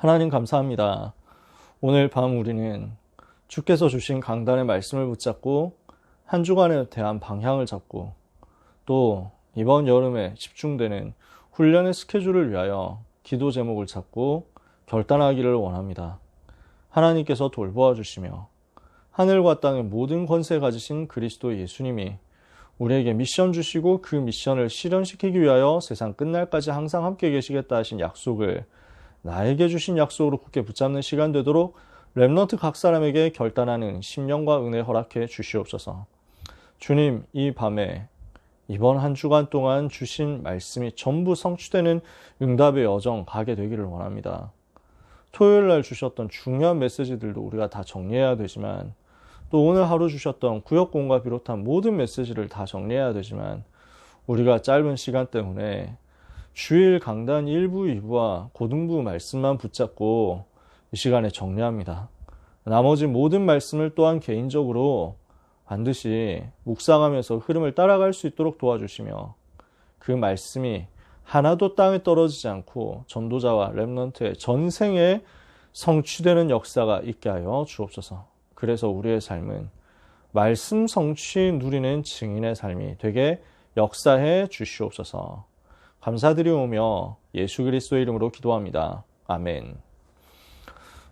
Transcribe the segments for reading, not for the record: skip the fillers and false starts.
하나님 감사합니다. 오늘 밤 우리는 주께서 주신 강단의 말씀을 붙잡고 한 주간에 대한 방향을 잡고 또 이번 여름에 집중되는 훈련의 스케줄을 위하여 기도 제목을 잡고 결단하기를 원합니다. 하나님께서 돌보아 주시며 하늘과 땅의 모든 권세 가지신 그리스도 예수님이 우리에게 미션 주시고 그 미션을 실현시키기 위하여 세상 끝날까지 항상 함께 계시겠다 하신 약속을 나에게 주신 약속으로 굳게 붙잡는 시간 되도록 렘넌트 각 사람에게 결단하는 심령과 은혜 허락해 주시옵소서. 주님, 이 밤에 이번 한 주간 동안 주신 말씀이 전부 성취되는 응답의 여정 가게 되기를 원합니다. 토요일 날 주셨던 중요한 메시지들도 우리가 다 정리해야 되지만 또 오늘 하루 주셨던 구역공과 비롯한 모든 메시지를 다 정리해야 되지만 우리가 짧은 시간 때문에 주일 강단 1부, 2부와 고등부 말씀만 붙잡고 이 시간에 정리합니다. 나머지 모든 말씀을 또한 개인적으로 반드시 묵상하면서 흐름을 따라갈 수 있도록 도와주시며 그 말씀이 하나도 땅에 떨어지지 않고 전도자와 렘넌트의 전생에 성취되는 역사가 있게 하여 주옵소서. 그래서 우리의 삶은 말씀 성취 누리는 증인의 삶이 되게 역사해 주시옵소서. 감사드리오며 예수 그리스도의 이름으로 기도합니다. 아멘.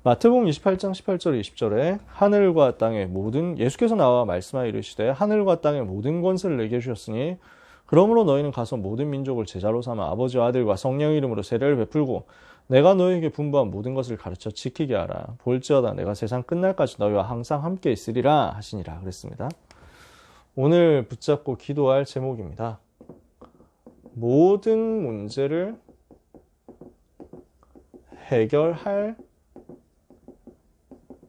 마태복음 28장 18절 20절에 하늘과 땅의 모든 예수께서 나와 말씀하여 이르시되 하늘과 땅의 모든 권세를 내게 주셨으니 그러므로 너희는 가서 모든 민족을 제자로 삼아 아버지와 아들과 성령의 이름으로 세례를 베풀고 내가 너희에게 분부한 모든 것을 가르쳐 지키게 하라. 볼지어다 내가 세상 끝날까지 너희와 항상 함께 있으리라 하시니라 그랬습니다. 오늘 붙잡고 기도할 제목입니다. 모든 문제를 해결할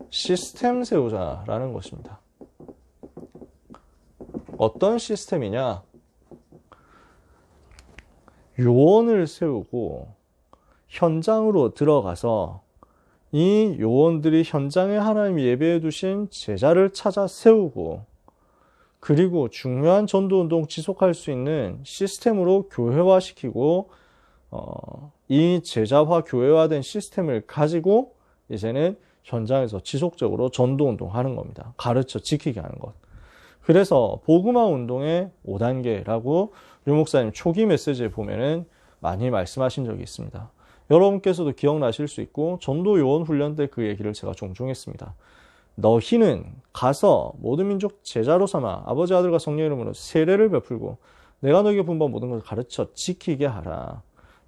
시스템 세우자라는 것입니다. 어떤 시스템이냐? 요원을 세우고 현장으로 들어가서 이 요원들이 현장에 하나님 예배해 두신 제자를 찾아 세우고 그리고 중요한 전도운동 지속할 수 있는 시스템으로 교회화시키고 이 제자화 교회화된 시스템을 가지고 이제는 현장에서 지속적으로 전도운동 하는 겁니다. 가르쳐 지키게 하는 것. 그래서 복음화 운동의 5단계라고 유 목사님 초기 메시지에 보면은 많이 말씀하신 적이 있습니다. 여러분께서도 기억나실 수 있고 전도 요원 훈련 때 그 얘기를 제가 종종 했습니다. 너희는 가서 모든 민족 제자로 삼아 아버지 아들과 성령의 이름으로 세례를 베풀고 내가 너희에게 분부한 모든 것을 가르쳐 지키게 하라.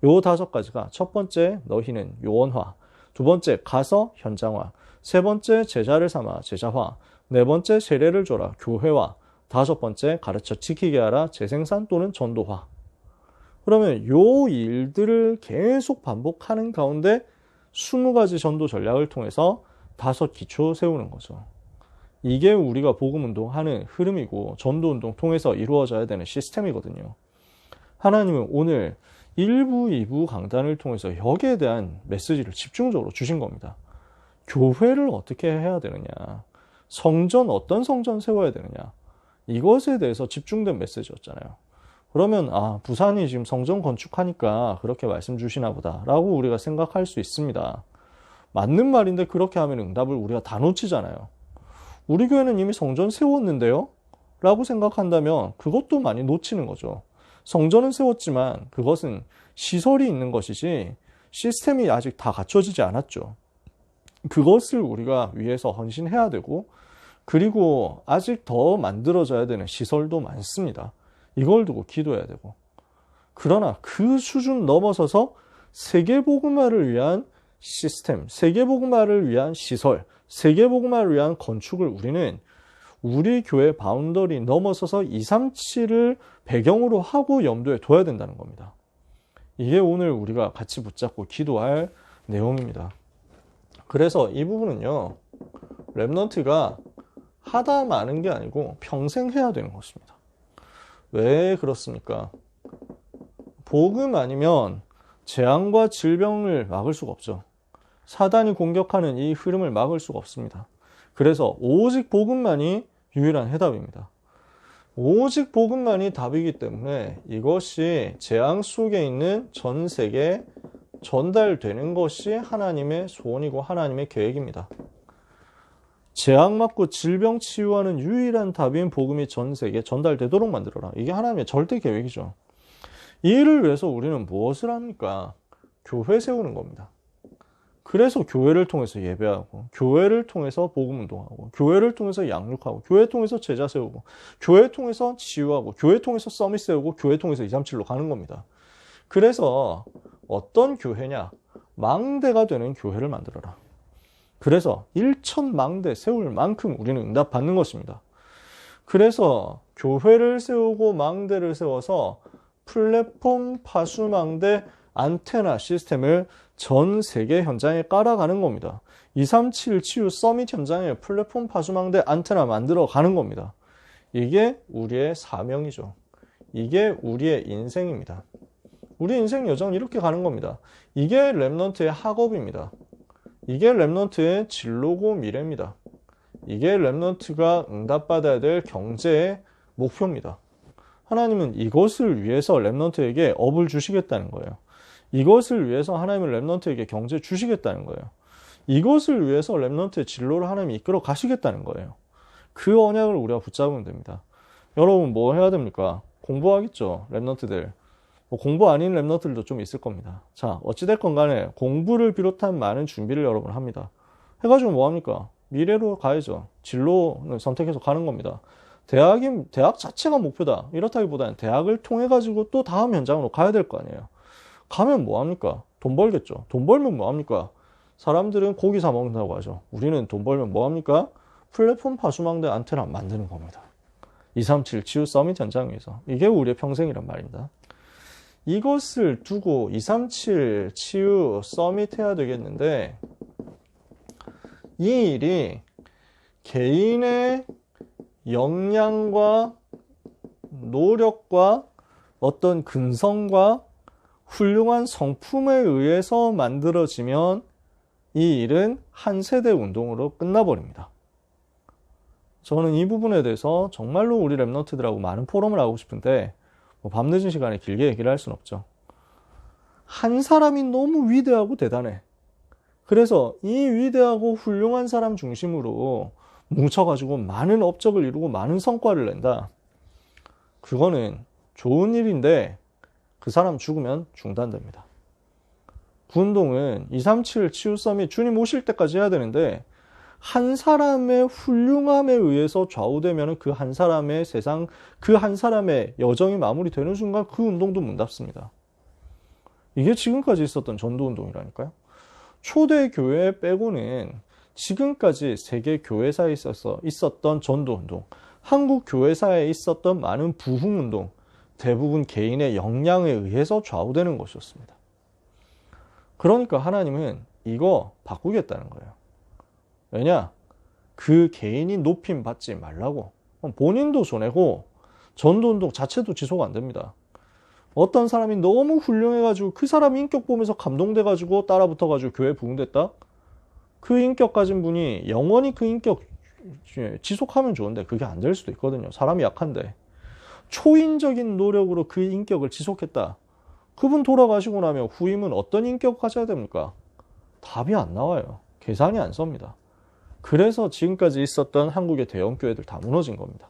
요 5가지가 첫 번째 너희는 요원화, 두 번째 가서 현장화, 세 번째 제자를 삼아 제자화, 네 번째 세례를 줘라 교회화, 다섯 번째 가르쳐 지키게 하라 재생산 또는 전도화. 그러면 요 일들을 계속 반복하는 가운데 20가지 전도 전략을 통해서 5 기초 세우는 거죠. 이게 우리가 복음운동 하는 흐름이고 전도운동 통해서 이루어져야 되는 시스템이거든요. 하나님은 오늘 1부, 2부 강단을 통해서 여기에 대한 메시지를 집중적으로 주신 겁니다. 교회를 어떻게 해야 되느냐, 성전 어떤 성전 세워야 되느냐, 이것에 대해서 집중된 메시지였잖아요. 그러면 부산이 지금 성전 건축하니까 그렇게 말씀 주시나 보다 라고 우리가 생각할 수 있습니다. 맞는 말인데 그렇게 하면 응답을 우리가 다 놓치잖아요. 우리 교회는 이미 성전 세웠는데요? 라고 생각한다면 그것도 많이 놓치는 거죠. 성전은 세웠지만 그것은 시설이 있는 것이지 시스템이 아직 다 갖춰지지 않았죠. 그것을 우리가 위해서 헌신해야 되고 그리고 아직 더 만들어져야 되는 시설도 많습니다. 이걸 두고 기도해야 되고 그러나 그 수준 넘어서서 세계복음화를 위한 시스템, 세계복음화를 위한 시설, 세계복음화를 위한 건축을 우리는 우리 교회 바운더리 넘어서서 237을 배경으로 하고 염두에 둬야 된다는 겁니다. 이게 오늘 우리가 같이 붙잡고 기도할 내용입니다. 그래서 이 부분은요, 렘넌트가 하다 마는 게 아니고 평생 해야 되는 것입니다. 왜 그렇습니까? 복음 아니면 재앙과 질병을 막을 수가 없죠. 사단이 공격하는 이 흐름을 막을 수가 없습니다. 그래서 오직 복음만이 유일한 해답입니다. 오직 복음만이 답이기 때문에 이것이 재앙 속에 있는 전 세계 전달되는 것이 하나님의 소원이고 하나님의 계획입니다. 재앙 맞고 질병 치유하는 유일한 답인 복음이 전 세계에 전달되도록 만들어라. 이게 하나님의 절대 계획이죠. 이 일을 위해서 우리는 무엇을 합니까? 교회 세우는 겁니다. 그래서 교회를 통해서 예배하고, 교회를 통해서 복음 운동하고, 교회를 통해서 양육하고, 교회 통해서 제자 세우고, 교회 통해서 치유하고, 교회 통해서 서밋 세우고, 교회 통해서 237로 가는 겁니다. 그래서 어떤 교회냐? 망대가 되는 교회를 만들어라. 그래서 1,000망대 세울 만큼 우리는 응답받는 것입니다. 그래서 교회를 세우고 망대를 세워서 플랫폼, 파수망대, 안테나 시스템을 전 세계 현장에 깔아가는 겁니다. 237 치유 서밋 현장에 플랫폼, 파수망대, 안테나 만들어 가는 겁니다. 이게 우리의 사명이죠. 이게 우리의 인생입니다. 우리 인생 여정은 이렇게 가는 겁니다. 이게 렘넌트의 학업입니다. 이게 렘넌트의 진로고 미래입니다. 이게 렘넌트가 응답받아야 될 경제의 목표입니다. 하나님은 이것을 위해서 렘넌트에게 업을 주시겠다는 거예요. 이것을 위해서 하나님은 렘넌트에게 경제 주시겠다는 거예요. 이것을 위해서 렘넌트의 진로를 하나님이 이끌어 가시겠다는 거예요. 그 언약을 우리가 붙잡으면 됩니다. 여러분 뭐 해야 됩니까? 공부하겠죠. 렘넌트들. 공부 아닌 렘넌트들도 좀 있을 겁니다. 자, 어찌됐건 간에 공부를 비롯한 많은 준비를 여러분 합니다. 해가지고 뭐 합니까? 미래로 가야죠. 진로를 선택해서 가는 겁니다. 대학 자체가 목표다. 이렇다기보다는 대학을 통해 가지고 또 다음 현장으로 가야 될 거 아니에요. 가면 뭐 합니까? 돈 벌겠죠. 돈 벌면 뭐 합니까? 사람들은 고기 사 먹는다고 하죠. 우리는 돈 벌면 뭐 합니까? 플랫폼 파수망대 안테나 만드는 겁니다. 237 치유 서밋 현장에서. 이게 우리의 평생이란 말입니다. 이것을 두고 237 치유 서밋 해야 되겠는데, 이 일이 개인의 역량과 노력과 어떤 근성과 훌륭한 성품에 의해서 만들어지면 이 일은 한 세대 운동으로 끝나버립니다. 저는 이 부분에 대해서 정말로 우리 렘넌트들하고 많은 포럼을 하고 싶은데 밤늦은 시간에 길게 얘기를 할 수는 없죠. 한 사람이 너무 위대하고 대단해. 그래서 이 위대하고 훌륭한 사람 중심으로 뭉쳐가지고 많은 업적을 이루고 많은 성과를 낸다. 그거는 좋은 일인데 그 사람 죽으면 중단됩니다. 운동은 237 치유 서밋 주님 오실 때까지 해야 되는데 한 사람의 훌륭함에 의해서 좌우되면 그 한 사람의 세상, 그 한 사람의 여정이 마무리되는 순간 그 운동도 문 닫습니다. 이게 지금까지 있었던 전도운동이라니까요. 초대교회 빼고는 지금까지 세계 교회사에 있었던 전도운동, 한국 교회사에 있었던 많은 부흥운동, 대부분 개인의 역량에 의해서 좌우되는 것이었습니다. 그러니까 하나님은 이거 바꾸겠다는 거예요. 왜냐? 그 개인이 높임 받지 말라고. 본인도 손해고 전도운동 자체도 지속 안 됩니다. 어떤 사람이 너무 훌륭해가지고 그 사람 인격 보면서 감동돼가지고 따라붙어가지고 교회 부흥됐다? 그 인격 가진 분이 영원히 그 인격 지속하면 좋은데 그게 안 될 수도 있거든요. 사람이 약한데. 초인적인 노력으로 그 인격을 지속했다. 그분 돌아가시고 나면 후임은 어떤 인격을 가져야 됩니까? 답이 안 나와요. 계산이 안 섭니다. 그래서 지금까지 있었던 한국의 대형교회들 다 무너진 겁니다.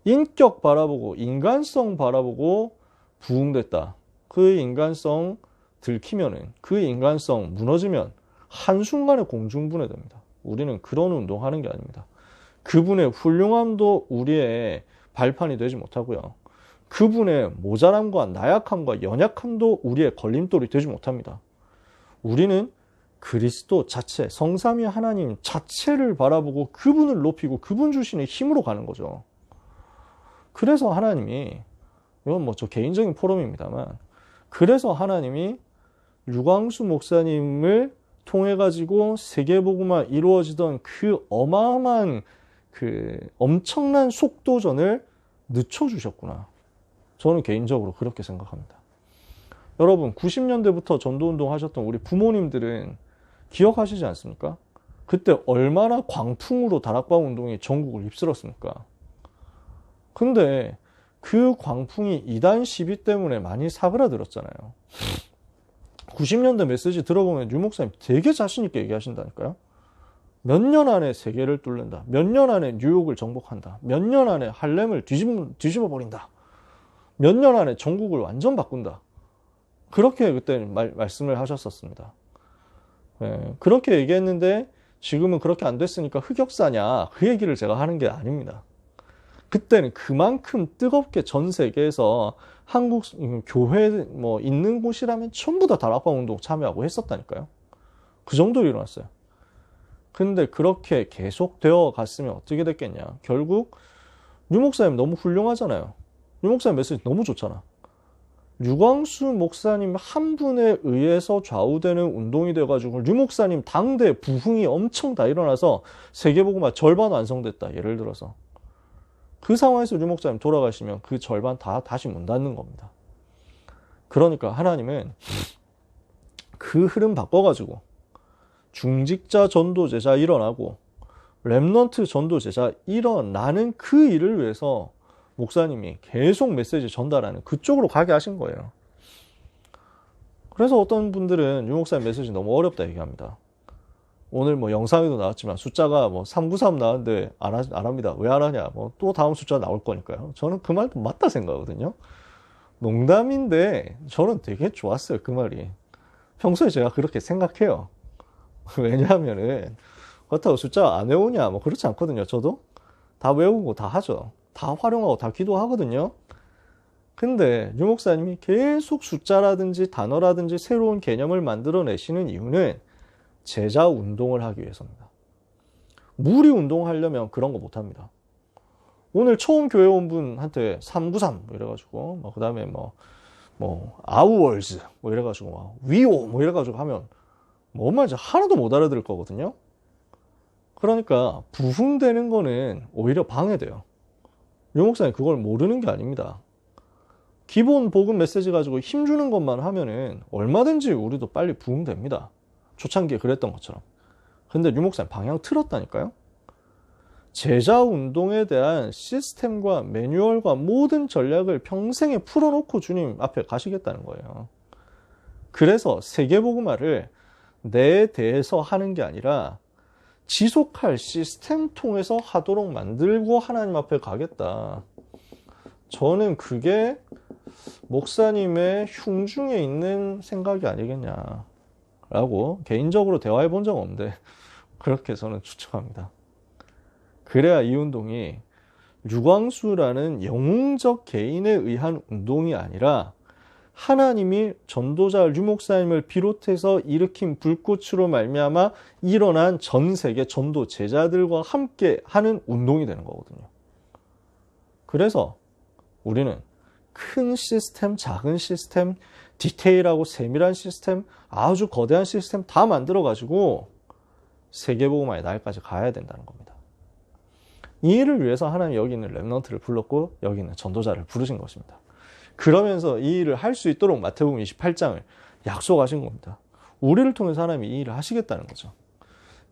인격 바라보고 인간성 바라보고 부흥됐다. 그 인간성 들키면은 그 인간성 무너지면 한순간에 공중분해됩니다. 우리는 그런 운동하는 게 아닙니다. 그분의 훌륭함도 우리의 발판이 되지 못하고요. 그분의 모자람과 나약함과 연약함도 우리의 걸림돌이 되지 못합니다. 우리는 그리스도 자체, 성삼위 하나님 자체를 바라보고 그분을 높이고 그분 주시는 힘으로 가는 거죠. 그래서 하나님이, 이건 뭐 저 개인적인 포럼입니다만, 그래서 하나님이 유광수 목사님을 통해 가지고 세계복음화 이루어지던 그 어마어마한 그 엄청난 속도전을 늦춰주셨구나. 저는 개인적으로 그렇게 생각합니다. 여러분 90년대부터 전도운동 하셨던 우리 부모님들은 기억하시지 않습니까? 그때 얼마나 광풍으로 다락방 운동이 전국을 휩쓸었습니까? 근데 그 광풍이 이단 시비 때문에 많이 사그라들었잖아요. 90년대 메시지 들어보면 유 목사님 되게 자신있게 얘기하신다니까요. 몇 년 안에 세계를 뚫는다. 몇 년 안에 뉴욕을 정복한다. 몇 년 안에 할렘을 뒤집어 버린다. 몇 년 안에 전국을 완전 바꾼다. 그렇게 그때 말씀을 하셨었습니다. 예, 그렇게 얘기했는데 지금은 그렇게 안 됐으니까 흑역사냐, 그 얘기를 제가 하는 게 아닙니다. 그때는 그만큼 뜨겁게 전 세계에서 한국 교회 뭐 있는 곳이라면 전부 다 다락방 운동 참여하고 했었다니까요. 그 정도로 일어났어요. 근데 그렇게 계속되어 갔으면 어떻게 됐겠냐. 결국 유 목사님 너무 훌륭하잖아요. 유 목사님 메시지 너무 좋잖아. 류광수 목사님 한 분에 의해서 좌우되는 운동이 돼가지고 유 목사님 당대 부흥이 엄청 다 일어나서 세계복음화 절반 완성됐다. 예를 들어서 그 상황에서 유 목사님 돌아가시면 그 절반 다 다시 문 닫는 겁니다. 그러니까 하나님은 그 흐름 바꿔가지고 중직자 전도제자 일어나고 렘넌트 전도제자 일어나는 그 일을 위해서 목사님이 계속 메시지 전달하는 그쪽으로 가게 하신 거예요. 그래서 어떤 분들은 유 목사님 메시지 너무 어렵다 얘기합니다. 오늘 뭐 영상에도 나왔지만 숫자가 뭐 393 나왔는데 안 합니다. 왜 안 하냐? 뭐 또 다음 숫자 나올 거니까요. 저는 그 말도 맞다 생각하거든요. 농담인데 저는 되게 좋았어요. 그 말이. 평소에 제가 그렇게 생각해요. 왜냐하면은 그렇다고 숫자 안 외우냐? 뭐 그렇지 않거든요. 저도 다 외우고 다 하죠. 다 활용하고 다 기도하거든요. 근데 유 목사님이 계속 숫자라든지 단어라든지 새로운 개념을 만들어내시는 이유는 제자 운동을 하기 위해서입니다. 무리 운동하려면 그런 거 못합니다. 오늘 처음 교회 온 분한테 393 뭐 이래가지고 그 다음에 아우월즈 뭐 이래가지고 위오 뭐 이래가지고 하면 뭔 말인지 하나도 못 알아들을 거거든요. 그러니까 부흥되는 거는 오히려 방해돼요. 유 목사님 그걸 모르는 게 아닙니다. 기본 복음 메시지 가지고 힘주는 것만 하면은 얼마든지 우리도 빨리 부흥됩니다. 초창기에 그랬던 것처럼. 근데 유 목사님 방향 틀었다니까요. 제자 운동에 대한 시스템과 매뉴얼과 모든 전략을 평생에 풀어놓고 주님 앞에 가시겠다는 거예요. 그래서 세계복음화를 내 대해서 하는 게 아니라 지속할 시스템 통해서 하도록 만들고 하나님 앞에 가겠다. 저는 그게 목사님의 흉중에 있는 생각이 아니겠냐라고 개인적으로 대화해 본 적 없는데 그렇게 저는 추측합니다. 그래야 이 운동이 류광수라는 영웅적 개인에 의한 운동이 아니라 하나님이 전도자 류 목사님을 비롯해서 일으킨 불꽃으로 말미암아 일어난 전 세계 전도 제자들과 함께 하는 운동이 되는 거거든요. 그래서 우리는 큰 시스템, 작은 시스템, 디테일하고 세밀한 시스템, 아주 거대한 시스템 다 만들어가지고 세계복음화의 날까지 가야 된다는 겁니다. 이 일을 위해서 하나님이 여기 있는 렘넌트를 불렀고 여기 있는 전도자를 부르신 것입니다. 그러면서 이 일을 할 수 있도록 마태복음 28장을 약속하신 겁니다. 우리를 통해서 하나님이 이 일을 하시겠다는 거죠.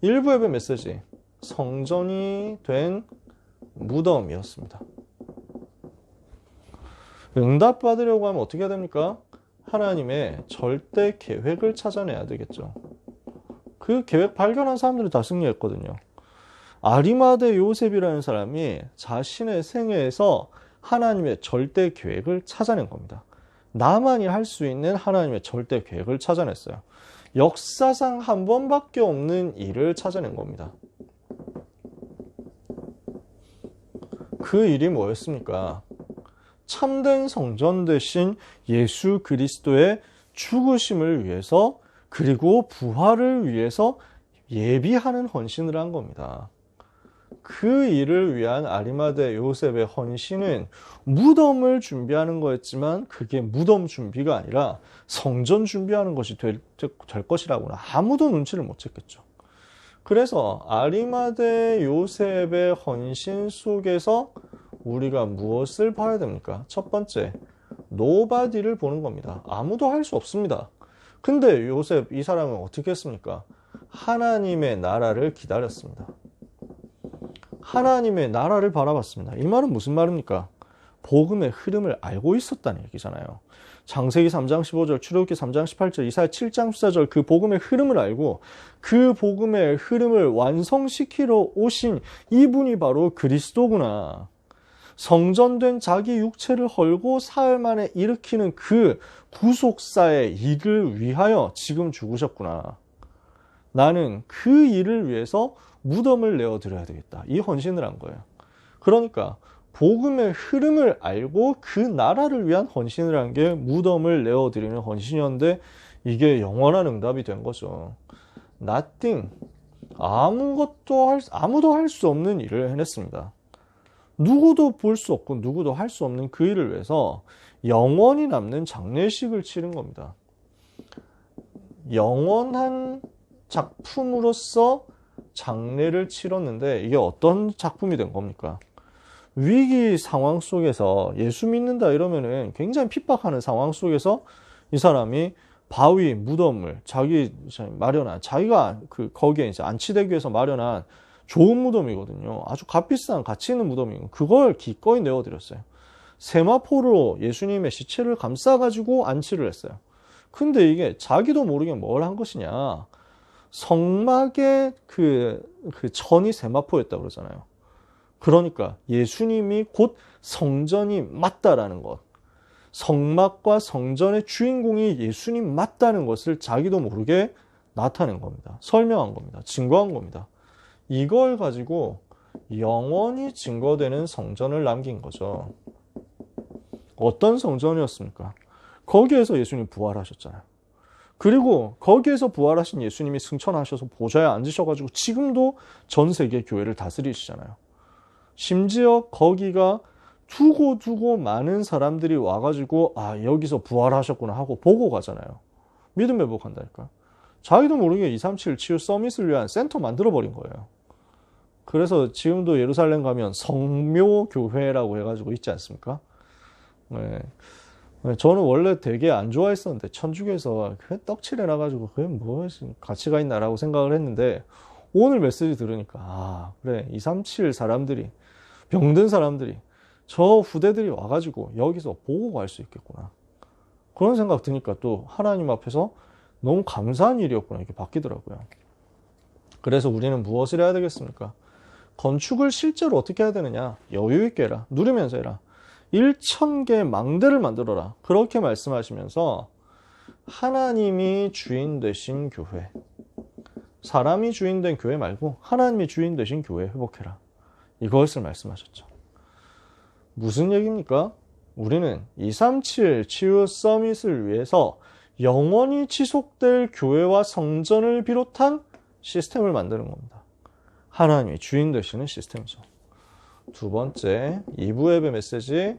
일부 예배 메시지, 성전이 된 무덤이었습니다. 응답받으려고 하면 어떻게 해야 됩니까? 하나님의 절대 계획을 찾아내야 되겠죠. 그 계획 발견한 사람들이 다 승리했거든요. 아리마대 요셉이라는 사람이 자신의 생애에서 하나님의 절대 계획을 찾아낸 겁니다. 나만이 할 수 있는 하나님의 절대 계획을 찾아냈어요. 역사상 한 번밖에 없는 일을 찾아낸 겁니다. 그 일이 뭐였습니까? 참된 성전 대신 예수 그리스도의 죽으심을 위해서 그리고 부활을 위해서 예비하는 헌신을 한 겁니다. 그 일을 위한 아리마대 요셉의 헌신은 무덤을 준비하는 거였지만 그게 무덤 준비가 아니라 성전 준비하는 것이 될 것이라고는 아무도 눈치를 못 챘겠죠. 그래서 아리마대 요셉의 헌신 속에서 우리가 무엇을 봐야 됩니까? 첫 번째, 노바디를 보는 겁니다. 아무도 할 수 없습니다. 근데 요셉 이 사람은 어떻게 했습니까? 하나님의 나라를 기다렸습니다. 하나님의 나라를 바라봤습니다. 이 말은 무슨 말입니까? 복음의 흐름을 알고 있었다는 얘기잖아요. 창세기 3장 15절, 출애굽기 3장 18절, 이사야 7장 14절 그 복음의 흐름을 알고 그 복음의 흐름을 완성시키러 오신 이분이 바로 그리스도구나. 성전된 자기 육체를 헐고 사흘 만에 일으키는 그 구속사의 일을 위하여 지금 죽으셨구나. 나는 그 일을 위해서 무덤을 내어드려야 되겠다. 이 헌신을 한 거예요. 그러니까 복음의 흐름을 알고 그 나라를 위한 헌신을 한 게 무덤을 내어드리는 헌신이었는데 이게 영원한 응답이 된 거죠. Nothing. 아무도 할 수 없는 일을 해냈습니다. 누구도 볼 수 없고 누구도 할 수 없는 그 일을 위해서 영원히 남는 장례식을 치른 겁니다. 영원한 작품으로서 장례를 치렀는데 이게 어떤 작품이 된 겁니까? 위기 상황 속에서 예수 믿는다 이러면은 굉장히 핍박하는 상황 속에서 이 사람이 바위, 무덤을 자기가 거기에 이제 안치되기 위해서 마련한 좋은 무덤이거든요. 아주 값비싼 가치 있는 무덤이고 그걸 기꺼이 내어드렸어요. 세마포로 예수님의 시체를 감싸가지고 안치를 했어요. 근데 이게 자기도 모르게 뭘 한 것이냐. 성막의 그 천이 세마포였다고 그러잖아요. 그러니까 예수님이 곧 성전이 맞다라는 것. 성막과 성전의 주인공이 예수님 맞다는 것을 자기도 모르게 나타낸 겁니다. 설명한 겁니다. 증거한 겁니다. 이걸 가지고 영원히 증거되는 성전을 남긴 거죠. 어떤 성전이었습니까? 거기에서 예수님 부활하셨잖아요. 그리고 거기에서 부활하신 예수님이 승천하셔서 보좌에 앉으셔가지고 지금도 전 세계 교회를 다스리시잖아요. 심지어 거기가 두고 많은 사람들이 와가지고 여기서 부활하셨구나 하고 보고 가잖아요. 믿음 회복한다니까. 자기도 모르게 237 치유 서밋을 위한 센터 만들어버린 거예요. 그래서 지금도 예루살렘 가면 성묘교회라고 해가지고 있지 않습니까? 네. 저는 원래 되게 안 좋아했었는데 천주교에서 떡칠 해놔가지고 그게 뭐 가치가 있나라고 생각을 했는데 오늘 메시지 들으니까 그래 237 사람들이 병든 사람들이 저 후대들이 와가지고 여기서 보고 갈 수 있겠구나 그런 생각 드니까 또 하나님 앞에서 너무 감사한 일이었구나 이렇게 바뀌더라고요. 그래서 우리는 무엇을 해야 되겠습니까? 건축을 실제로 어떻게 해야 되느냐? 여유 있게 해라. 누리면서 해라. 1000개 망대를 만들어라. 그렇게 말씀하시면서 하나님이 주인 되신 교회, 사람이 주인 된 교회 말고 하나님이 주인 되신 교회 회복해라. 이것을 말씀하셨죠. 무슨 얘기입니까? 우리는 237 치유 서밋을 위해서 영원히 지속될 교회와 성전을 비롯한 시스템을 만드는 겁니다. 하나님이 주인 되시는 시스템이죠. 두 번째, 2부 예배 메시지,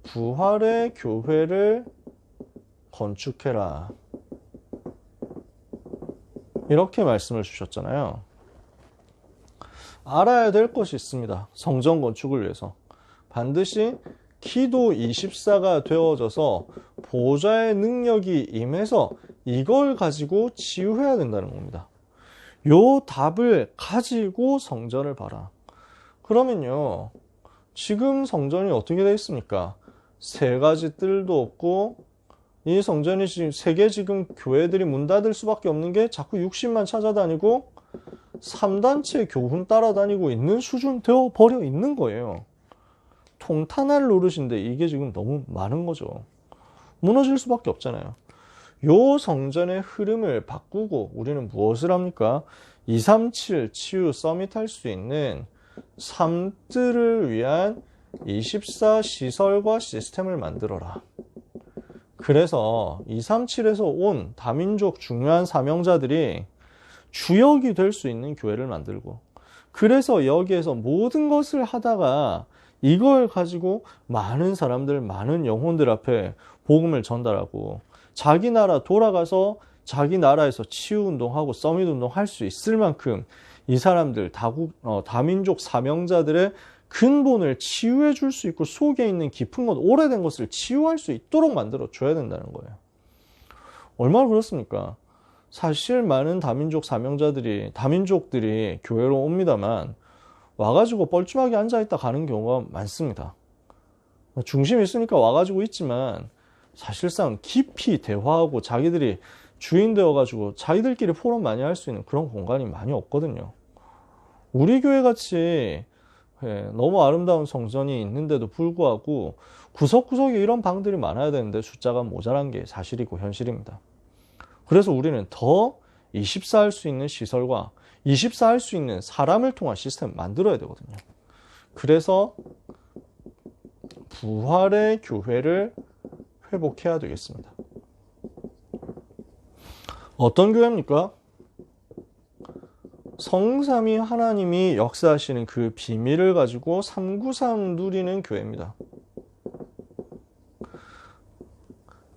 부활의 교회를 건축해라. 이렇게 말씀을 주셨잖아요. 알아야 될 것이 있습니다. 성전 건축을 위해서. 반드시 기도 24가 되어져서 보좌의 능력이 임해서 이걸 가지고 치유해야 된다는 겁니다. 요 답을 가지고 성전을 봐라. 그러면요, 지금 성전이 어떻게 되어 있습니까? 3가지 뜰도 없고, 이 성전이 지금 세계 지금 교회들이 문 닫을 수밖에 없는 게 자꾸 60만 찾아다니고 3단체 교훈 따라다니고 있는 수준 되어 버려 있는 거예요. 통탄할 노릇인데 이게 지금 너무 많은 거죠. 무너질 수밖에 없잖아요. 요 성전의 흐름을 바꾸고 우리는 무엇을 합니까? 237 치유 서밋 할 수 있는 3들을 위한 24 시설과 시스템을 만들어라. 그래서 237에서 온 다민족 중요한 사명자들이 주역이 될 수 있는 교회를 만들고, 그래서 여기에서 모든 것을 하다가 이걸 가지고 많은 사람들, 많은 영혼들 앞에 복음을 전달하고 자기 나라 돌아가서 자기 나라에서 치유운동하고 서밋운동 할 수 있을 만큼 이 사람들 다민족 사명자들의 근본을 치유해 줄 수 있고 속에 있는 깊은 것, 오래된 것을 치유할 수 있도록 만들어 줘야 된다는 거예요. 얼마나 그렇습니까? 사실 많은 다민족들이 교회로 옵니다만 와가지고 뻘쭘하게 앉아있다 가는 경우가 많습니다. 중심이 있으니까 와가지고 있지만 사실상 깊이 대화하고 자기들이 주인 되어가지고 자기들끼리 포럼 많이 할 수 있는 그런 공간이 많이 없거든요. 우리 교회 같이 너무 아름다운 성전이 있는데도 불구하고 구석구석에 이런 방들이 많아야 되는데 숫자가 모자란 게 사실이고 현실입니다. 그래서 우리는 더 24 할 수 있는 시설과 24 할 수 있는 사람을 통한 시스템을 만들어야 되거든요. 그래서 부활의 교회를 회복해야 되겠습니다. 어떤 교회입니까? 성삼위 하나님이 역사하시는 그 비밀을 가지고 393 누리는 교회입니다.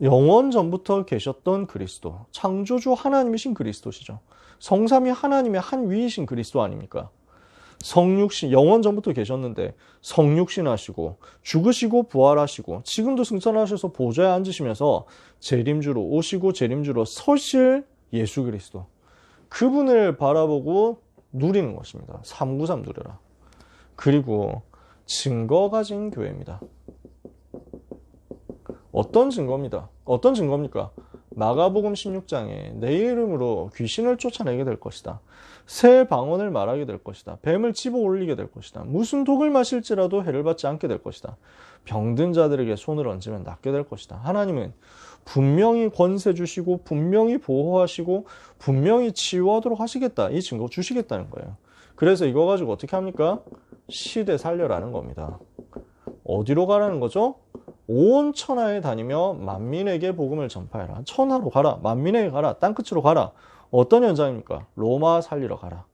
영원 전부터 계셨던 그리스도, 창조주 하나님이신 그리스도시죠. 성삼위 하나님의 한 위이신 그리스도 아닙니까? 성육신, 영원 전부터 계셨는데 성육신하시고 죽으시고 부활하시고 지금도 승천하셔서 보좌에 앉으시면서 재림주로 오시고 재림주로 서실 예수 그리스도, 그분을 바라보고 누리는 것입니다. 393 누려라. 그리고 증거 가진 교회입니다. 어떤 증거입니다. 어떤 증거입니까? 마가복음 16장에 내 이름으로 귀신을 쫓아내게 될 것이다. 새 방언을 말하게 될 것이다. 뱀을 집어 올리게 될 것이다. 무슨 독을 마실지라도 해를 받지 않게 될 것이다. 병든 자들에게 손을 얹으면 낫게 될 것이다. 하나님은 분명히 권세 주시고 분명히 보호하시고 분명히 치유하도록 하시겠다. 이 증거 주시겠다는 거예요. 그래서 이거 가지고 어떻게 합니까? 시대 살려라는 겁니다. 어디로 가라는 거죠? 온 천하에 다니며 만민에게 복음을 전파해라. 천하로 가라. 만민에게 가라. 땅끝으로 가라. 어떤 현장입니까? 로마 살리러 가라.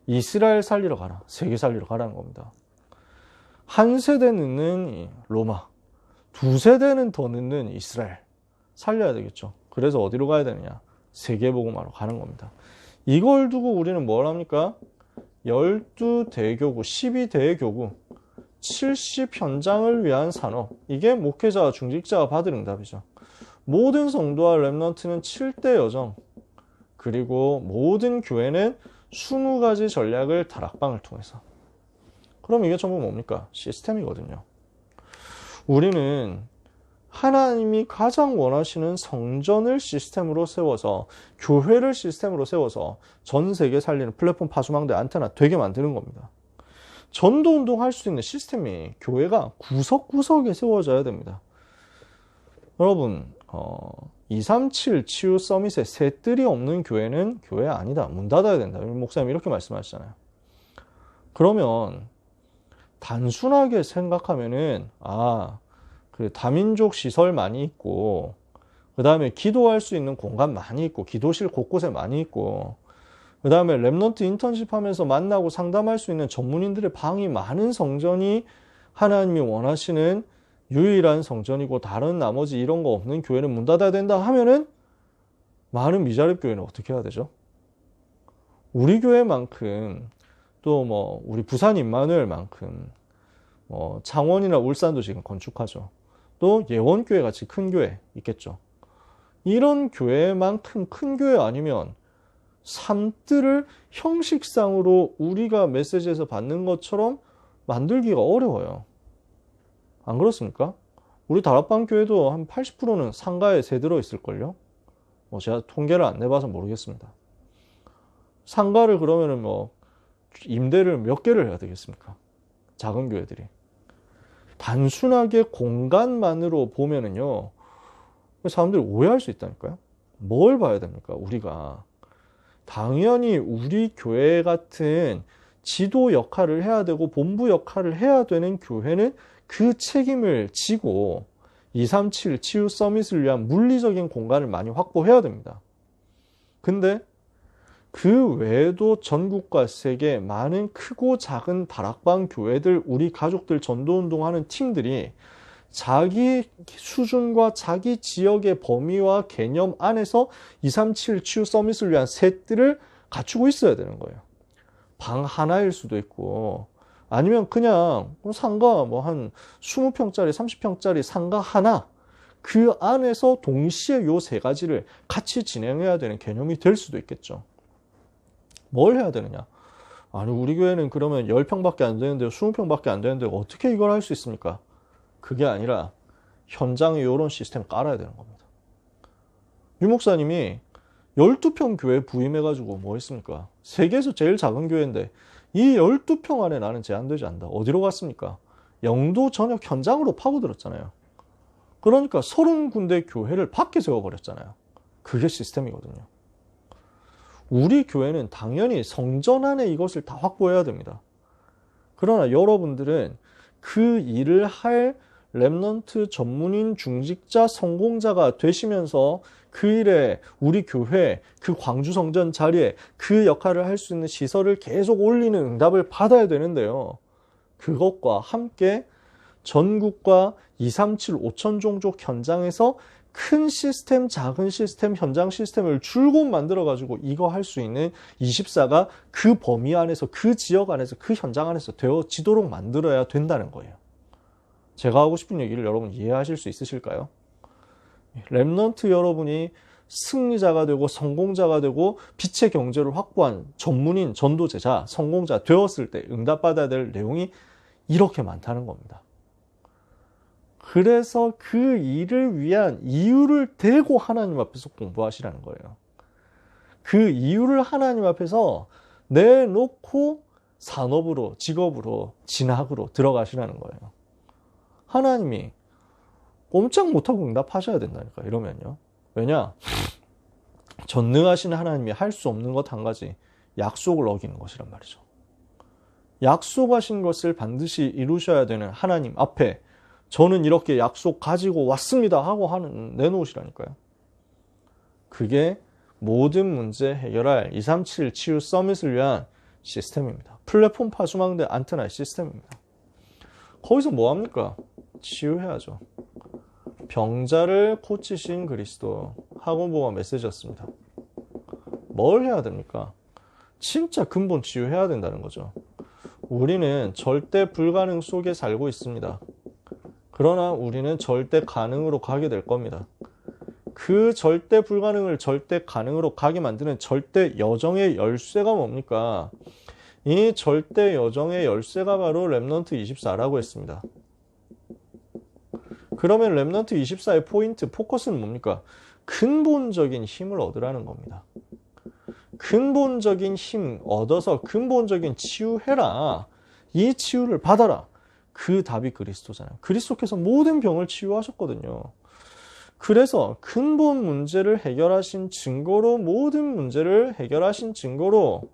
이스라엘 살리러 가라. 세계 살리러 가라는 겁니다. 한 세대 늦는 로마, 두 세대는 더 늦는 이스라엘 살려야 되겠죠. 그래서 어디로 가야 되느냐? 세계 복음하러 가는 겁니다. 이걸 두고 우리는 뭘 합니까? 12대교구, 12대교구, 70현장을 위한 산업. 이게 목회자와 중직자가 받을 응답이죠. 모든 성도와 렘넌트는 7대 여정, 그리고 모든 교회는 20가지 전략을 다락방을 통해서. 그럼 이게 전부 뭡니까? 시스템이거든요. 우리는 하나님이 가장 원하시는 성전을 시스템으로 세워서, 교회를 시스템으로 세워서 전 세계 살리는 플랫폼, 파수망대, 안테나 되게 만드는 겁니다. 전도운동 할 수 있는 시스템이 교회가 구석구석에 세워져야 됩니다. 여러분, 237 치유 서밋에 새 뜰이 없는 교회는 교회 아니다. 문 닫아야 된다. 목사님 이렇게 말씀하시잖아요. 그러면 단순하게 생각하면은 그 다민족 시설 많이 있고, 그 다음에 기도할 수 있는 공간 많이 있고, 기도실 곳곳에 많이 있고, 그 다음에 랩넌트 인턴십 하면서 만나고 상담할 수 있는 전문인들의 방이 많은 성전이 하나님이 원하시는 유일한 성전이고, 다른 나머지 이런 거 없는 교회는 문 닫아야 된다 하면은 많은 미자립 교회는 어떻게 해야 되죠? 우리 교회만큼, 또 우리 부산 임마누엘만큼, 창원이나 울산도 지금 건축하죠. 또 예원교회 같이 큰 교회 있겠죠. 이런 교회만큼 큰 교회 아니면 삶들을 형식상으로 우리가 메시지에서 받는 것처럼 만들기가 어려워요. 안 그렇습니까? 우리 다락방 교회도 한 80%는 상가에 새 들어있을걸요? 제가 통계를 안 내봐서 모르겠습니다. 상가를 그러면은 임대를 몇 개를 해야 되겠습니까? 작은 교회들이. 단순하게 공간만으로 보면은요, 사람들이 오해할 수 있다니까요. 뭘 봐야 됩니까? 우리가. 당연히 우리 교회 같은 지도 역할을 해야 되고 본부 역할을 해야 되는 교회는 그 책임을 지고 237 치유 서밋을 위한 물리적인 공간을 많이 확보해야 됩니다. 근데 그 외에도 전국과 세계 많은 크고 작은 다락방 교회들, 우리 가족들 전도운동하는 팀들이 자기 수준과 자기 지역의 범위와 개념 안에서 237 치유 서밋을 위한 셋들을 갖추고 있어야 되는 거예요. 방 하나일 수도 있고, 아니면 그냥 상가 한 20평짜리, 30평짜리 상가 하나, 그 안에서 동시에 요 세 가지를 같이 진행해야 되는 개념이 될 수도 있겠죠. 뭘 해야 되느냐? 아니, 우리 교회는 그러면 10평밖에 안 되는데, 20평밖에 안 되는데 어떻게 이걸 할 수 있습니까? 그게 아니라 현장에 이런 시스템 깔아야 되는 겁니다. 유 목사님이 12평 교회 부임해가지고 뭐 했습니까? 세계에서 제일 작은 교회인데 이 12평 안에 나는 제한되지 않는다. 어디로 갔습니까? 영도 전역 현장으로 파고들었잖아요. 그러니까 30군데 교회를 밖에 세워버렸잖아요. 그게 시스템이거든요. 우리 교회는 당연히 성전 안에 이것을 다 확보해야 됩니다. 그러나 여러분들은 그 일을 할 렘넌트 전문인 중직자 성공자가 되시면서 그 일에 우리 교회 그 광주 성전 자리에 그 역할을 할 수 있는 시설을 계속 올리는 응답을 받아야 되는데요. 그것과 함께 전국과 237, 5천 종족 현장에서 큰 시스템, 작은 시스템, 현장 시스템을 줄곧 만들어가지고 이거 할 수 있는 24가 그 범위 안에서, 그 지역 안에서, 그 현장 안에서 되어지도록 만들어야 된다는 거예요. 제가 하고 싶은 얘기를 여러분 이해하실 수 있으실까요? 렘넌트 여러분이 승리자가 되고 성공자가 되고 빛의 경제를 확보한 전문인, 전도제자, 성공자 되었을 때 응답받아야 될 내용이 이렇게 많다는 겁니다. 그래서 그 일을 위한 이유를 대고 하나님 앞에서 공부하시라는 거예요. 그 이유를 하나님 앞에서 내놓고 산업으로, 직업으로, 진학으로 들어가시라는 거예요. 하나님이 꼼짝 못하고 응답하셔야 된다니까, 이러면요. 왜냐? 전능하신 하나님이 할 수 없는 것 한 가지, 약속을 어기는 것이란 말이죠. 약속하신 것을 반드시 이루셔야 되는 하나님 앞에 저는 이렇게 약속 가지고 왔습니다 하고 내놓으시라니까요. 그게 모든 문제 해결할 237 치유 서밋을 위한 시스템입니다. 플랫폼 파수망대 안테나의 시스템입니다. 거기서 뭐 합니까? 치유해야죠. 병자를 고치신 그리스도 학원보가 메시지였습니다. 뭘 해야 됩니까? 진짜 근본 치유해야 된다는 거죠. 우리는 절대 불가능 속에 살고 있습니다. 그러나 우리는 절대 가능으로 가게 될 겁니다. 그 절대 불가능을 절대 가능으로 가게 만드는 절대 여정의 열쇠가 뭡니까? 이 절대 여정의 열쇠가 바로 렘넌트 24라고 했습니다. 그러면 렘넌트 24의 포인트, 포커스는 뭡니까? 근본적인 힘을 얻으라는 겁니다. 근본적인 힘 얻어서 근본적인 치유해라. 이 치유를 받아라. 그 답이 그리스도잖아요. 그리스도께서 모든 병을 치유하셨거든요. 그래서 근본 문제를 해결하신 증거로, 모든 문제를 해결하신 증거로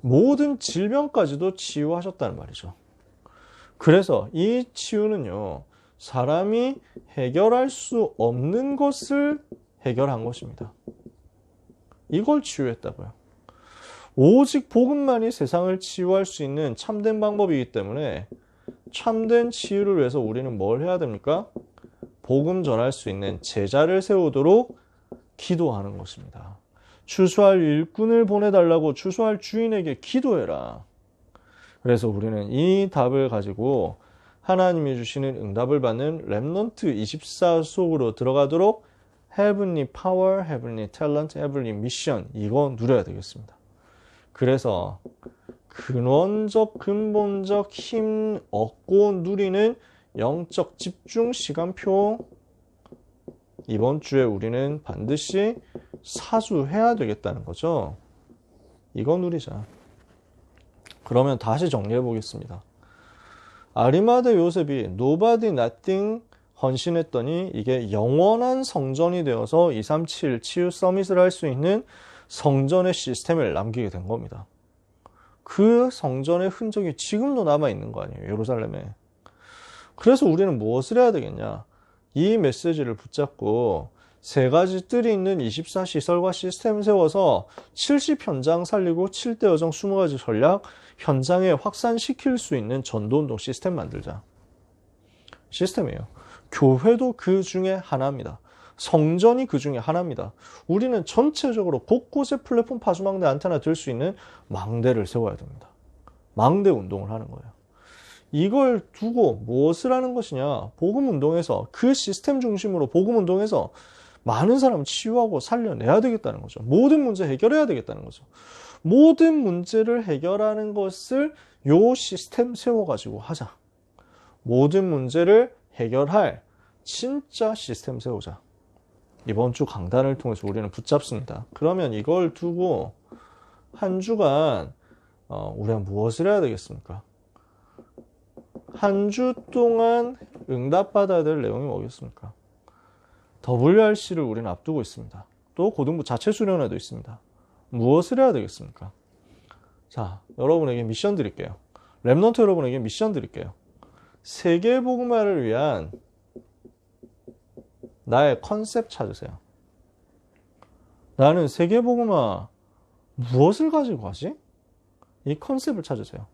모든 질병까지도 치유하셨다는 말이죠. 그래서 이 치유는요, 사람이 해결할 수 없는 것을 해결한 것입니다. 이걸 치유했다고요. 오직 복음만이 세상을 치유할 수 있는 참된 방법이기 때문에 참된 치유를 위해서 우리는 뭘 해야 됩니까? 복음 전할 수 있는 제자를 세우도록 기도하는 것입니다. 추수할 일꾼을 보내달라고 추수할 주인에게 기도해라. 그래서 우리는 이 답을 가지고 하나님이 주시는 응답을 받는 렘넌트 24 속으로 들어가도록 Heavenly Power, Heavenly Talent, Heavenly Mission 이거 누려야 되겠습니다. 그래서 근원적, 근본적 힘 얻고 누리는 영적 집중 시간표 이번 주에 우리는 반드시 사수해야 되겠다는 거죠. 이거 누리자. 그러면 다시 정리해 보겠습니다. 아리마대 요셉이 Nobody Nothing 헌신했더니 이게 영원한 성전이 되어서 237 치유 서밋을 할 수 있는 성전의 시스템을 남기게 된 겁니다. 그 성전의 흔적이 지금도 남아있는 거 아니에요, 예루살렘에. 그래서 우리는 무엇을 해야 되겠냐? 이 메시지를 붙잡고 세 가지 뜰이 있는 24 시설과 시스템 세워서 70 현장 살리고 7대 여정 20가지 전략 현장에 확산시킬 수 있는 전도운동 시스템 만들자. 시스템이에요. 교회도 그 중에 하나입니다. 성전이 그 중에 하나입니다. 우리는 전체적으로 곳곳에 플랫폼 파수망대 안테나 들 수 있는 망대를 세워야 됩니다. 망대 운동을 하는 거예요. 이걸 두고 무엇을 하는 것이냐? 복음 운동에서 그 시스템 중심으로 복음 운동에서 많은 사람을 치유하고 살려내야 되겠다는 거죠. 모든 문제 해결해야 되겠다는 거죠. 모든 문제를 해결하는 것을 요 시스템 세워가지고 하자. 모든 문제를 해결할 진짜 시스템 세우자. 이번 주 강단을 통해서 우리는 붙잡습니다. 그러면 이걸 두고 한 주간 우리가 무엇을 해야 되겠습니까? 한 주 동안 응답받아야 될 내용이 뭐겠습니까? WRC를 우리는 앞두고 있습니다. 또 고등부 자체 수련회도 있습니다. 무엇을 해야 되겠습니까? 자, 여러분에게 미션 드릴게요. 랩넌트 여러분에게 미션 드릴게요. 세계복음화를 위한 나의 컨셉 찾으세요. 나는 세계복음화 무엇을 가지고 하지? 이 컨셉을 찾으세요.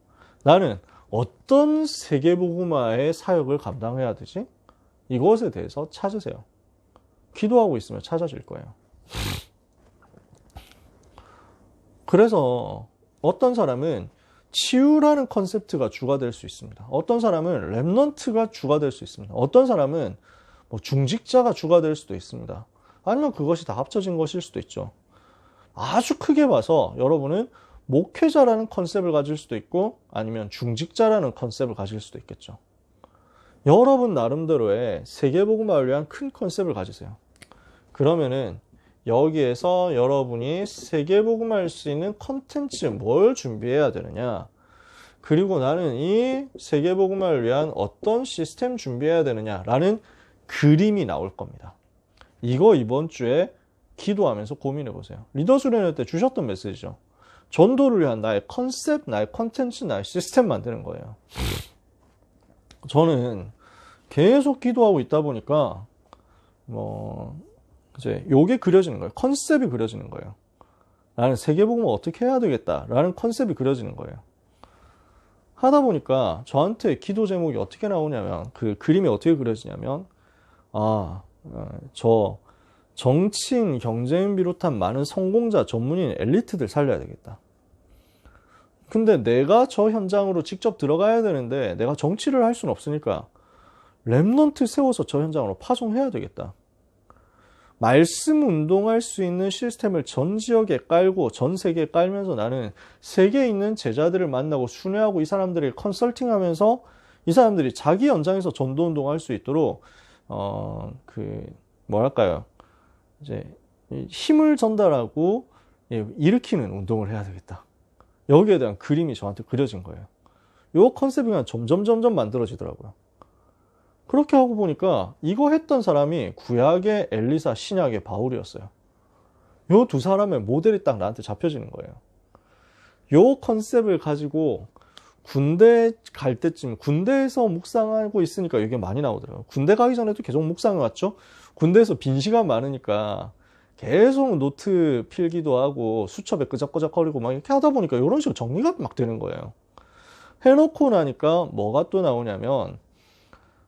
나는 어떤 세계복음화의 사역을 감당해야 되지? 이것에 대해서 찾으세요. 기도하고 있으면 찾아질 거예요. 그래서 어떤 사람은 치유라는 컨셉트가 주가 될 수 있습니다. 어떤 사람은 랩넌트가 주가 될 수 있습니다. 어떤 사람은 중직자가 주가 될 수도 있습니다. 아니면 그것이 다 합쳐진 것일 수도 있죠. 아주 크게 봐서 여러분은 목회자라는 컨셉을 가질 수도 있고 아니면 중직자라는 컨셉을 가질 수도 있겠죠. 여러분 나름대로의 세계복음화를 위한 큰 컨셉을 가지세요. 그러면은 여기에서 여러분이 세계복음화할 수 있는 컨텐츠 뭘 준비해야 되느냐, 그리고 나는 이 세계복음화를 위한 어떤 시스템 준비해야 되느냐라는 그림이 나올 겁니다. 이거 이번 주에 기도하면서 고민해 보세요. 리더 수련회 때 주셨던 메시지죠. 전도를 위한 나의 컨셉, 나의 컨텐츠, 나의 시스템 만드는 거예요. 저는 계속 기도하고 있다 보니까 이제 요게 그려지는 거예요. 컨셉이 그려지는 거예요. 나는 세계복음을 어떻게 해야 되겠다라는 컨셉이 그려지는 거예요. 하다 보니까 저한테 기도 제목이 어떻게 나오냐면, 그 그림이 어떻게 그려지냐면, 저 정치인, 경제인 비롯한 많은 성공자, 전문인, 엘리트들 살려야 되겠다. 근데 내가 저 현장으로 직접 들어가야 되는데 내가 정치를 할 수는 없으니까 랩넌트 세워서 저 현장으로 파송해야 되겠다. 말씀 운동할 수 있는 시스템을 전 지역에 깔고 전 세계에 깔면서 나는 세계에 있는 제자들을 만나고 순회하고 이 사람들을 컨설팅하면서 이 사람들이 자기 현장에서 전도 운동할 수 있도록 이제 힘을 전달하고 일으키는 운동을 해야 되겠다. 여기에 대한 그림이 저한테 그려진 거예요. 요 컨셉이 그냥 점점 만들어지더라고요. 그렇게 하고 보니까 이거 했던 사람이 구약의 엘리사, 신약의 바울이었어요. 요 두 사람의 모델이 딱 나한테 잡혀지는 거예요. 요 컨셉을 가지고 군대 갈 때쯤, 군대에서 묵상하고 있으니까 이게 많이 나오더라고요. 군대 가기 전에도 계속 묵상해왔죠. 군대에서 빈 시간 많으니까 계속 노트 필기도 하고 수첩에 끄적끄적거리고 막 이렇게 하다 보니까 이런 식으로 정리가 막 되는 거예요. 해놓고 나니까 뭐가 또 나오냐면,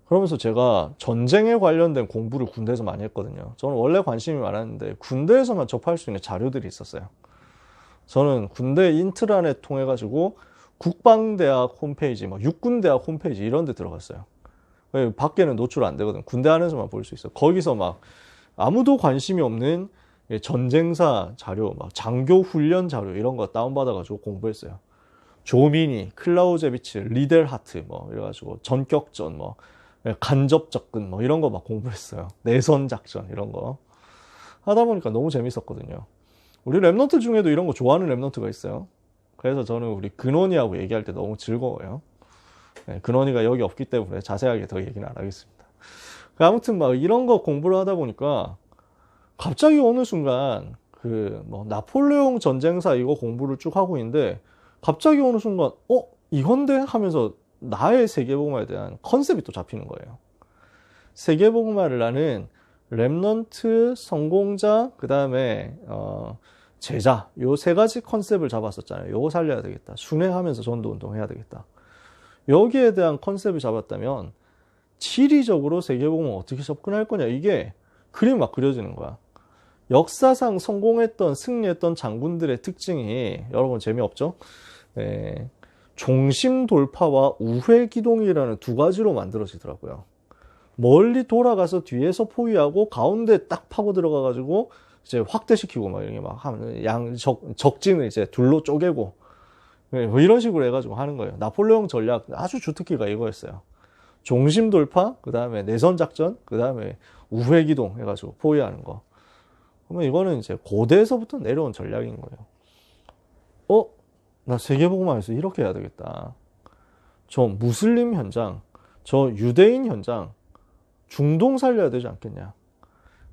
그러면서 제가 전쟁에 관련된 공부를 군대에서 많이 했거든요. 저는 원래 관심이 많았는데 군대에서만 접할 수 있는 자료들이 있었어요. 저는 군대 인트라넷 통해 가지고 국방대학 홈페이지, 육군대학 홈페이지 이런 데 들어갔어요. 밖에는 노출 안 되거든. 군대 안에서만 볼 수 있어요. 거기서 막 아무도 관심이 없는 전쟁사 자료, 장교 훈련 자료 이런 거 다운받아 가지고 공부했어요. 조미니, 클라우제비치, 리델하트 이래가지고 전격전 간접 접근 이런 거 막 공부했어요. 내선 작전 이런 거 하다 보니까 너무 재밌었거든요. 우리 랩넌트 중에도 이런 거 좋아하는 랩넌트가 있어요. 그래서 저는 우리 근원이하고 얘기할 때 너무 즐거워요. 근원이가 여기 없기 때문에 자세하게 더 얘기는 안 하겠습니다. 아무튼 이런 거 공부를 하다 보니까 갑자기 어느 순간 나폴레옹 전쟁사 이거 공부를 쭉 하고 있는데 갑자기 어느 순간 이건데 하면서 나의 세계복음화에 대한 컨셉이 또 잡히는 거예요. 세계복음화를 나는 랩넌트, 성공자, 그 다음에 제자, 요 세 가지 컨셉을 잡았었잖아요. 요거 살려야 되겠다. 순회하면서 전도운동 해야 되겠다. 여기에 대한 컨셉을 잡았다면 지리적으로 세계복음을 어떻게 접근할 거냐, 이게 그림이 막 그려지는 거야. 역사상 성공했던, 승리했던 장군들의 특징이, 여러분 재미없죠? 종심 돌파와 우회 기동이라는 두 가지로 만들어지더라고요. 멀리 돌아가서 뒤에서 포위하고 가운데 딱 파고 들어가가지고 이제 확대시키고 막 이렇게 막 하면 적진을 이제 둘로 쪼개고 뭐 이런 식으로 해가지고 하는 거예요. 나폴레옹 전략 아주 주특기가 이거였어요. 중심 돌파, 그 다음에 내선 작전, 그 다음에 우회 기동 해가지고 포위하는 거. 그러면 이거는 이제 고대에서부터 내려온 전략인 거예요. 나 세계복음화에서 이렇게 해야 되겠다. 저 무슬림 현장, 저 유대인 현장, 중동 살려야 되지 않겠냐.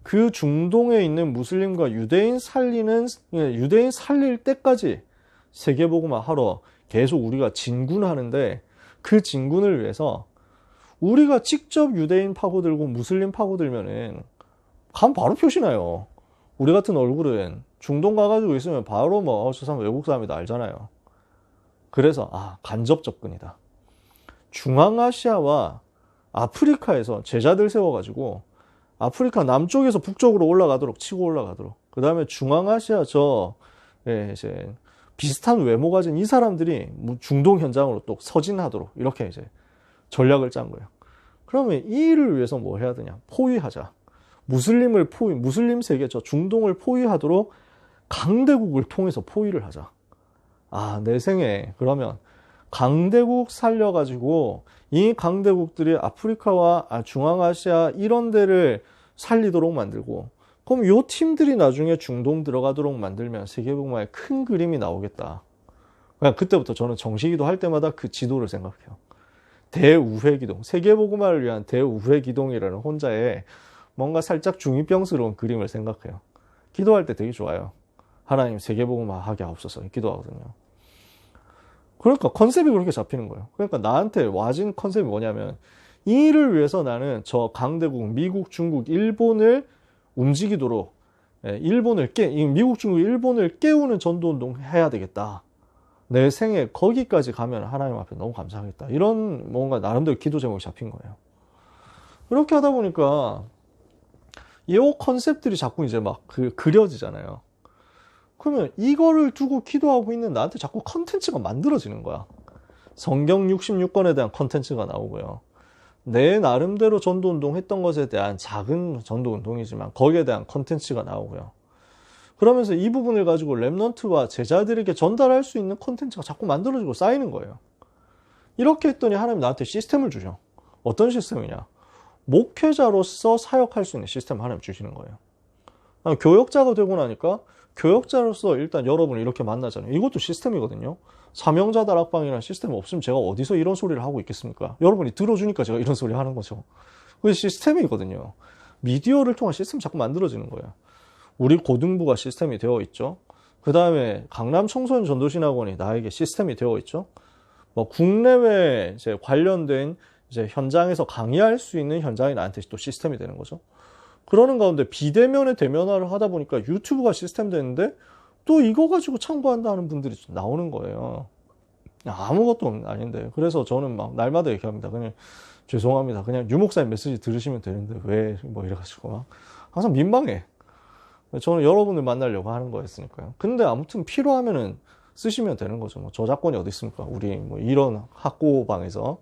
그 중동에 있는 무슬림과 유대인 살릴 때까지 세계복음화 하러 계속 우리가 진군하는데, 그 진군을 위해서 우리가 직접 유대인 파고들고 무슬림 파고들면은 감 바로 표시나요. 우리 같은 얼굴은 중동 가가지고 있으면 바로 저 사람 외국 사람이다 알잖아요. 그래서 간접 접근이다. 중앙아시아와 아프리카에서 제자들 세워가지고 아프리카 남쪽에서 북쪽으로 올라가도록 치고 올라가도록, 그 다음에 중앙아시아 이제 비슷한 외모 가진 이 사람들이 중동 현장으로 또 서진하도록 이렇게 이제 전략을 짠 거예요. 그러면 이 일을 위해서 뭐 해야 되냐? 포위하자. 무슬림 세계 저 중동을 포위하도록 강대국을 통해서 포위를 하자. 내 생에 그러면 강대국 살려가지고 이 강대국들이 아프리카와 중앙아시아 이런 데를 살리도록 만들고, 그럼 요 팀들이 나중에 중동 들어가도록 만들면 세계복음화의 큰 그림이 나오겠다. 그냥 그때부터 저는 정시기도 할 때마다 그 지도를 생각해요. 대우회기동, 세계복음화를 위한 대우회기동이라는 혼자의 뭔가 살짝 중2병스러운 그림을 생각해요. 기도할 때 되게 좋아요. 하나님 세계복음화 하게 하옵소서 기도하거든요. 그러니까 컨셉이 그렇게 잡히는 거예요. 그러니까 나한테 와진 컨셉이 뭐냐면, 이 일을 위해서 나는 저 강대국 미국, 중국, 일본을 움직이도록 미국, 중국, 일본을 깨우는 전도운동 해야 되겠다. 내 생에 거기까지 가면 하나님 앞에 너무 감사하겠다. 이런 뭔가 나름대로 기도 제목이 잡힌 거예요. 이렇게 하다 보니까 이 컨셉들이 자꾸 이제 막 그려지잖아요. 그러면 이거를 두고 기도하고 있는 나한테 자꾸 컨텐츠가 만들어지는 거야. 성경 66권에 대한 컨텐츠가 나오고요. 내 나름대로 전도운동 했던 것에 대한 작은 전도운동이지만 거기에 대한 컨텐츠가 나오고요. 그러면서 이 부분을 가지고 랩넌트와 제자들에게 전달할 수 있는 컨텐츠가 자꾸 만들어지고 쌓이는 거예요. 이렇게 했더니 하나님 나한테 시스템을 주죠. 어떤 시스템이냐? 목회자로서 사역할 수 있는 시스템을 하나님 주시는 거예요. 교역자가 되고 나니까 교역자로서 일단 여러분을 이렇게 만나잖아요. 이것도 시스템이거든요. 사명자 다락방이라는 시스템이 없으면 제가 어디서 이런 소리를 하고 있겠습니까? 여러분이 들어주니까 제가 이런 소리 하는 거죠. 그게 시스템이거든요. 미디어를 통한 시스템이 자꾸 만들어지는 거예요. 우리 고등부가 시스템이 되어 있죠. 그 다음에 강남 청소년 전도신학원이 나에게 시스템이 되어 있죠. 국내외 이제 관련된 이제 현장에서 강의할 수 있는 현장이 나한테 또 시스템이 되는 거죠. 그러는 가운데 비대면에 대면화를 하다 보니까 유튜브가 시스템 되는데 또 이거 가지고 참고한다는 분들이 나오는 거예요. 아무것도 아닌데. 그래서 저는 막 날마다 얘기합니다. 그냥 죄송합니다. 그냥 유목사님 메시지 들으시면 되는데 왜 이래가지고 막 항상 민망해. 저는 여러분을 만나려고 하는 거였으니까요. 근데 아무튼 필요하면은 쓰시면 되는 거죠. 저작권이 어디 있습니까? 우리 이런 학고방에서.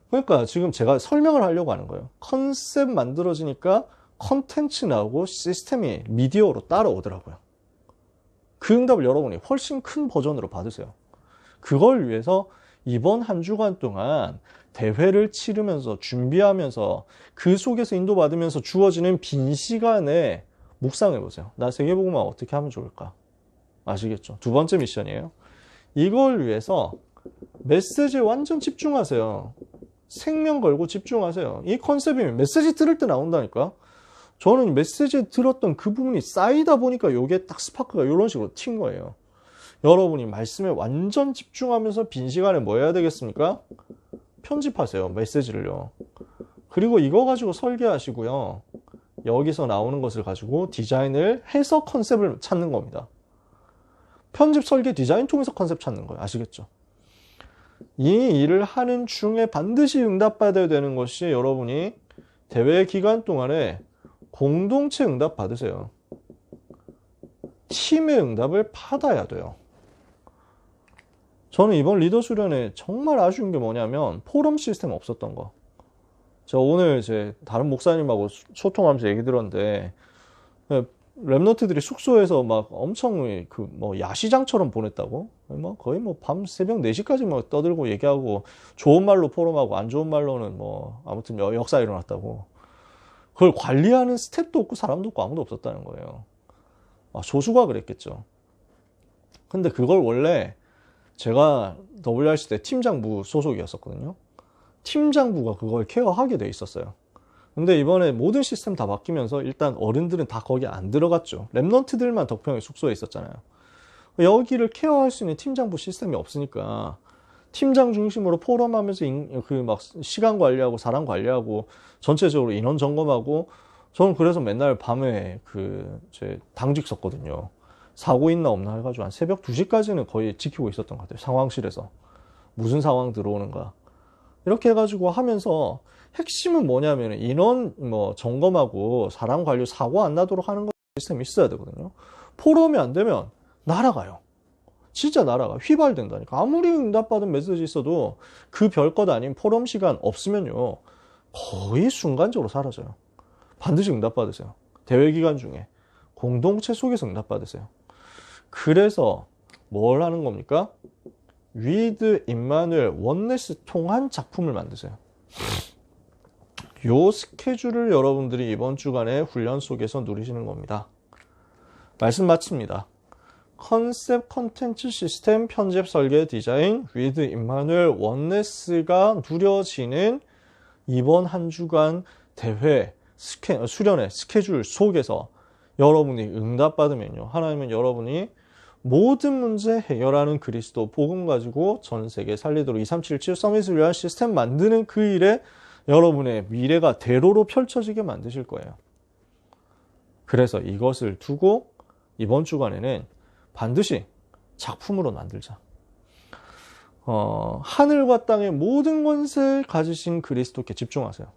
그러니까 지금 제가 설명을 하려고 하는 거예요. 컨셉 만들어지니까 컨텐츠 나오고 시스템이 미디어로 따라오더라고요. 그 응답을 여러분이 훨씬 큰 버전으로 받으세요. 그걸 위해서 이번 한 주간 동안 대회를 치르면서 준비하면서 그 속에서 인도받으면서 주어지는 빈 시간에 묵상해보세요. 나 세계복음화 어떻게 하면 좋을까? 아시겠죠? 두 번째 미션이에요. 이걸 위해서 메시지에 완전 집중하세요. 생명 걸고 집중하세요. 이 컨셉이면 메시지 들을 때 나온다니까. 저는 메시지에 들었던 그 부분이 쌓이다 보니까 이게 딱 스파크가 이런 식으로 튄 거예요. 여러분이 말씀에 완전 집중하면서 빈 시간에 뭐 해야 되겠습니까? 편집하세요. 메시지를요. 그리고 이거 가지고 설계하시고요. 여기서 나오는 것을 가지고 디자인을 해서 컨셉을 찾는 겁니다. 편집, 설계, 디자인 통해서 컨셉 찾는 거예요. 아시겠죠? 이 일을 하는 중에 반드시 응답받아야 되는 것이 여러분이 대회 기간 동안에 공동체 응답 받으세요. 팀의 응답을 받아야 돼요. 저는 이번 리더 수련회 정말 아쉬운 게 뭐냐면 포럼 시스템 없었던 거. 저 오늘 제 다른 목사님하고 소통하면서 얘기 들었는데, 랩런트들이 숙소에서 막 엄청 야시장처럼 보냈다고? 거의 밤 새벽 4시까지 막 떠들고 얘기하고, 좋은 말로 포럼하고, 안 좋은 말로는 아무튼 역사 일어났다고. 그걸 관리하는 스텝도 없고, 사람도 없고, 아무도 없었다는 거예요. 소수가 그랬겠죠. 근데 그걸 원래 제가 WRC 때 팀장부 소속이었었거든요. 팀장부가 그걸 케어하게 돼 있었어요. 근데 이번에 모든 시스템 다 바뀌면서 일단 어른들은 다 거기 안 들어갔죠. 랩런트들만 덕평의 숙소에 있었잖아요. 여기를 케어할 수 있는 팀장부 시스템이 없으니까 팀장 중심으로 포럼하면서 시간 관리하고 사람 관리하고 전체적으로 인원 점검하고, 저는 그래서 맨날 밤에 제 당직 섰거든요. 사고 있나 없나 해가지고 한 새벽 2시까지는 거의 지키고 있었던 것 같아요. 상황실에서 무슨 상황 들어오는가 이렇게 해가지고 하면서, 핵심은 뭐냐면 인원 점검하고 사람 관리, 사고 안 나도록 하는 거 시스템이 있어야 되거든요. 포럼이 안 되면 날아가요. 진짜 날아가. 휘발된다니까. 아무리 응답받은 메시지 있어도 그 별것 아닌 포럼 시간 없으면요, 거의 순간적으로 사라져요. 반드시 응답받으세요. 대회 기간 중에 공동체 속에서 응답받으세요. 그래서 뭘 하는 겁니까? 위드 임마누엘 원네스 통한 작품을 만드세요. 요 스케줄을 여러분들이 이번 주간의 훈련 속에서 누리시는 겁니다. 말씀 마칩니다. 컨셉, 컨텐츠, 시스템, 편집, 설계, 디자인, 위드 임마누엘 원네스가 누려지는 이번 한 주간 대회 수련의 스케줄 속에서 여러분이 응답받으면요, 하나님은 여러분이 모든 문제 해결하는 그리스도 복음 가지고 전 세계 살리도록 2377 서밋을 위한 시스템 만드는 그 일에 여러분의 미래가 대로로 펼쳐지게 만드실 거예요. 그래서 이것을 두고 이번 주간에는 반드시 작품으로 만들자. 하늘과 땅의 모든 권세 가지신 그리스도께 집중하세요.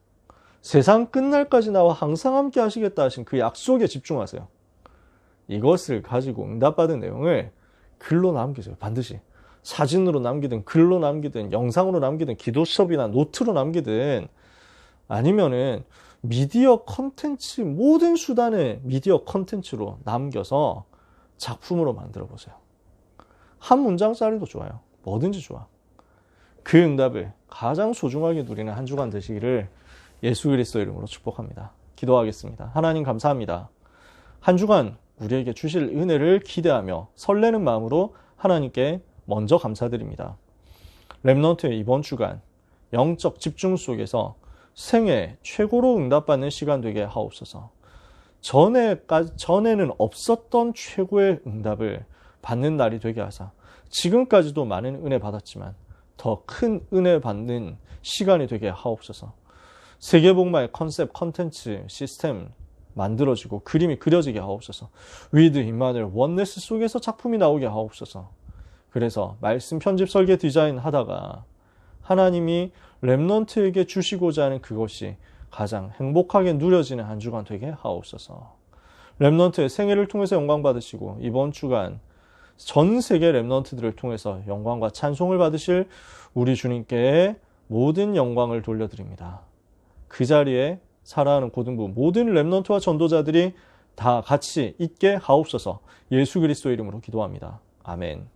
세상 끝날까지 나와 항상 함께 하시겠다 하신 그 약속에 집중하세요. 이것을 가지고 응답받은 내용을 글로 남기세요. 반드시. 사진으로 남기든 글로 남기든 영상으로 남기든 기도 수업이나 노트로 남기든, 아니면은 미디어 컨텐츠, 모든 수단의 미디어 컨텐츠로 남겨서 작품으로 만들어 보세요. 한 문장짜리도 좋아요. 뭐든지 좋아. 그 응답을 가장 소중하게 누리는 한 주간 되시기를 예수 그리스도 이름으로 축복합니다. 기도하겠습니다. 하나님 감사합니다. 한 주간 우리에게 주실 은혜를 기대하며 설레는 마음으로 하나님께 먼저 감사드립니다. 랩넌트의 이번 주간 영적 집중 속에서 생애 최고로 응답받는 시간 되게 하옵소서. 전에는 없었던 최고의 응답을 받는 날이 되게 하사, 지금까지도 많은 은혜 받았지만 더 큰 은혜 받는 시간이 되게 하옵소서. 세계복음화의 컨셉, 컨텐츠, 시스템 만들어지고 그림이 그려지게 하옵소서. 위드 임마누엘 원네스 속에서 작품이 나오게 하옵소서. 그래서 말씀 편집 설계 디자인 하다가 하나님이 랩넌트에게 주시고자 하는 그것이 가장 행복하게 누려지는 한 주간 되게 하옵소서. 랩넌트의 생애를 통해서 영광 받으시고 이번 주간 전 세계 랩넌트들을 통해서 영광과 찬송을 받으실 우리 주님께 모든 영광을 돌려드립니다. 그 자리에 살아가는 고등부 모든 랩넌트와 전도자들이 다 같이 있게 하옵소서. 예수 그리스도 이름으로 기도합니다. 아멘.